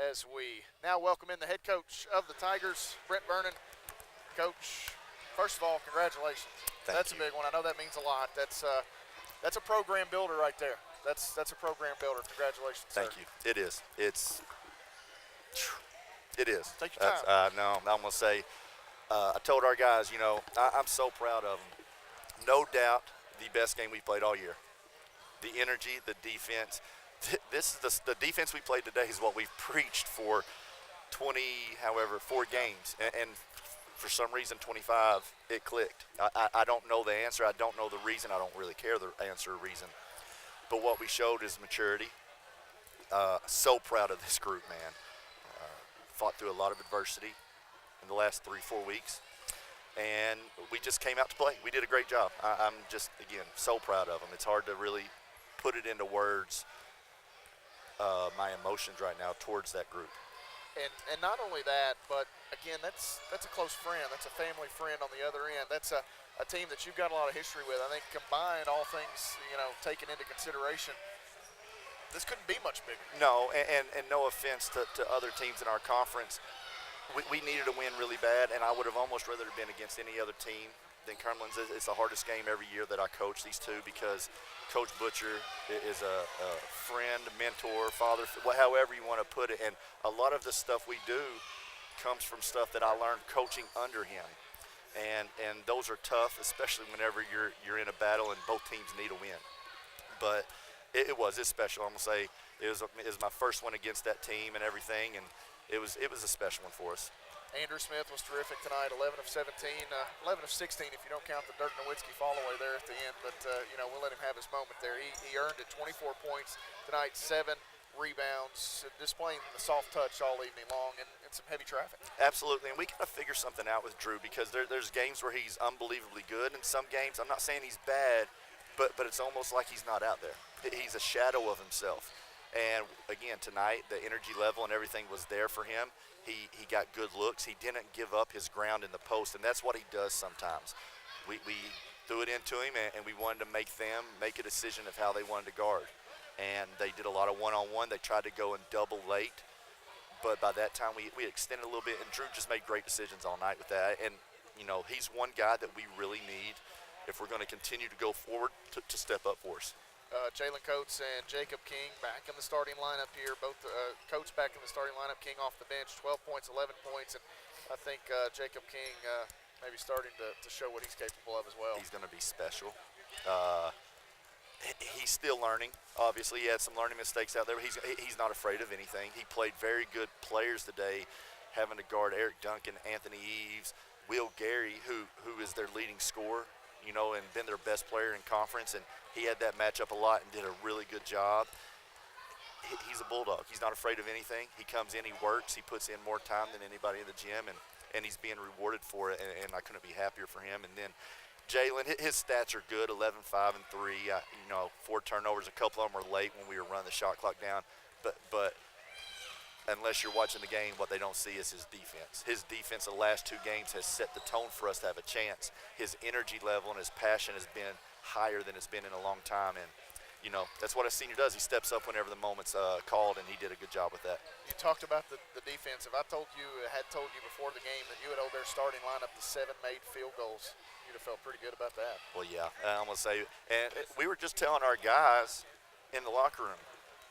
as we now welcome in the head coach of the Tigers, Brent Vernon. Coach, first of all, congratulations. That's Thank a big one. I know that means a lot. That's a program builder right there. That's a program builder. Congratulations, Thank sir. you. It is. It is. Take your time. No, I'm going to say, I told our guys, I'm so proud of them. No doubt the best game we played all year. The energy, the defense. This is the defense we played today is what we've preached for 4 games. And for some reason, 25, it clicked. I don't know the answer. I don't know the reason. I don't really care the answer or reason. But what we showed is maturity. So proud of this group, man. Fought through a lot of adversity in the last 3-4 weeks. And we just came out to play. We did a great job. I'm just, again, so proud of them. It's hard to really put it into words, my emotions right now towards that group. And not only that, but again, that's a close friend. That's a family friend on the other end. That's a team that you've got a lot of history with. I think combined, all things taken into consideration, this couldn't be much bigger. No, and no offense to other teams in our conference. We needed a win really bad, and I would have almost rather have been against any other team than Cumberlands. It's the hardest game every year that I coach these two because Coach Butcher is a friend, mentor, father, however you want to put it. And a lot of the stuff we do comes from stuff that I learned coaching under him. And those are tough, especially whenever you're in a battle and both teams need a win. But it's special. I'm going to say it was my first one against that team and everything, and it was a special one for us. Andrew Smith was terrific tonight, 11 of 17, 11 of 16 if you don't count the Dirk Nowitzki fall away there at the end. But, we'll let him have his moment there. He earned it, 24 points tonight, 7 rebounds, displaying the soft touch all evening long and some heavy traffic. Absolutely, and we got to figure something out with Drew because there's games where he's unbelievably good, and some games, I'm not saying he's bad, but it's almost like he's not out there. He's a shadow of himself. And, again, tonight, the energy level and everything was there for him. He got good looks. He didn't give up his ground in the post, and that's what he does sometimes. We threw it into him, and we wanted to make them make a decision of how they wanted to guard. And they did a lot of one-on-one. They tried to go in double late. But by that time, we extended a little bit, and Drew just made great decisions all night with that. And, he's one guy that we really need if we're going to continue to go forward to step up for us. Jalen Coates and Jacob King back in the starting lineup here. Both Coates back in the starting lineup, King off the bench, 12 points, 11 points. And I think Jacob King maybe starting to show what he's capable of as well. He's going to be special. He's still learning. Obviously, he had some learning mistakes out there. But he's not afraid of anything. He played very good players today, having to guard Eric Duncan, Anthony Eves, Will Gary, who is their leading scorer, and been their best player in conference. And he had that matchup a lot and did a really good job. He's a bulldog. He's not afraid of anything. He comes in, he works, he puts in more time than anybody in the gym, and he's being rewarded for it, and I couldn't be happier for him. And then Jalen, his stats are good, 11, 5, and 3. 4 turnovers. A couple of them were late when we were running the shot clock down. But unless you're watching the game, what they don't see is his defense. His defense the last 2 games has set the tone for us to have a chance. His energy level and his passion has been higher than it's been in a long time. And, that's what a senior does. He steps up whenever the moment's called, and he did a good job with that. You talked about the defense. If I had told you before the game that you had owed their starting lineup the 7 made field goals, you'd have felt pretty good about that. Well, yeah, I'm going to say, and we were just telling our guys in the locker room,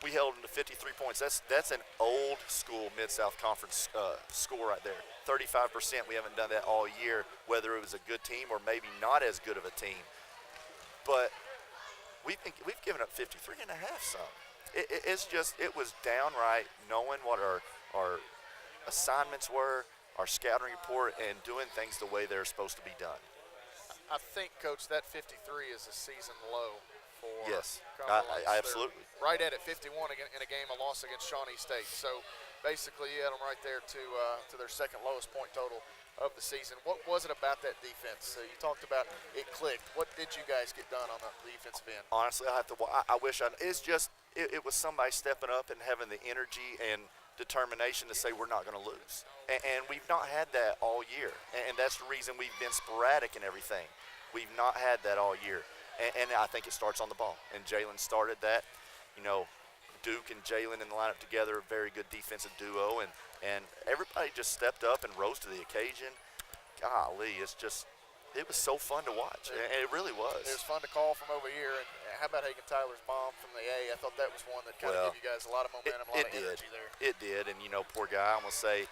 we held them to 53 points. That's an old school Mid-South Conference score right there. 35%. We haven't done that all year, whether it was a good team or maybe not as good of a team. But we've given up 53 and a half some. It was downright knowing what our assignments were, our scouting report, and doing things the way they're supposed to be done. I think, Coach, that 53 is a season low for yes, Cumberlands. I absolutely. They're right at it, 51 in a game, a loss against Shawnee State. So basically you had them right there to their second lowest point total of the season. What was it about that defense? You talked about it clicked. What did you guys get done on the defensive end? Honestly, I wish it was somebody stepping up and having the energy and determination to say we're not going to lose. And we've not had that all year. And that's the reason we've been sporadic and everything. We've not had that all year. And I think it starts on the ball. And Jalen started that. Duke and Jalen in the lineup together, a very good defensive duo, and everybody just stepped up and rose to the occasion. Golly, it was so fun to watch, and it really was. It was fun to call from over here. And how about Hagen Tyler's bomb from the A? I thought that was one that kind of gave you guys a lot of momentum, a lot of energy there. It did, and poor guy, I'm gonna say,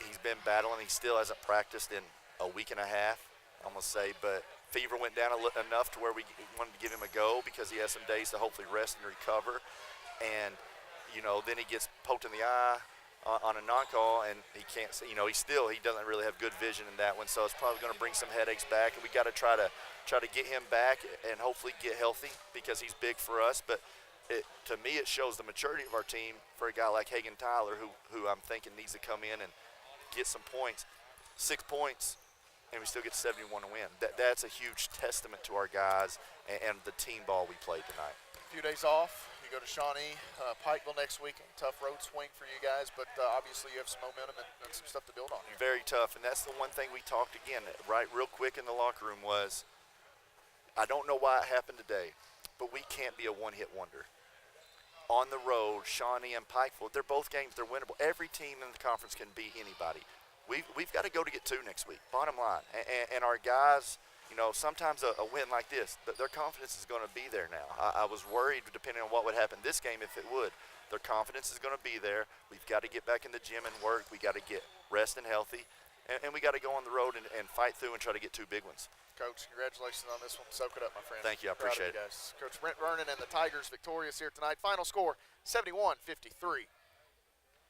he's been battling. He still hasn't practiced in a week and a half, I'm gonna say, but fever went down enough to where we wanted to give him a go because he has some days to hopefully rest and recover. And then he gets poked in the eye on a non-call, and he can't see. He doesn't really have good vision in that one, so it's probably going to bring some headaches back. And we got to try to get him back and hopefully get healthy because he's big for us. But to me, it shows the maturity of our team for a guy like Hagen Tyler, who I'm thinking needs to come in and get some points. 6 points, and we still get 71 to win. That's a huge testament to our guys and the team ball we played tonight. A few days off. You go to Shawnee, Pikeville next week. Tough road swing for you guys, but obviously you have some momentum and some stuff to build on here. Very tough, and that's the one thing we talked again, right, real quick in the locker room was, I don't know why it happened today, but we can't be a one-hit wonder. On the road, Shawnee and Pikeville, they're both games, they're winnable. Every team in the conference can beat anybody. We've got to go to get 2 next week, bottom line. And our guys, sometimes a win like this, their confidence is going to be there now. I was worried, depending on what would happen this game, if it would. Their confidence is going to be there. We've got to get back in the gym and work. We got to get rest and healthy. And we got to go on the road and fight through and try to get 2 big ones. Coach, congratulations on this one. Soak it up, my friend. Thank you. I appreciate it. Guys. Coach Brent Vernon and the Tigers victorious here tonight. Final score, 71-53.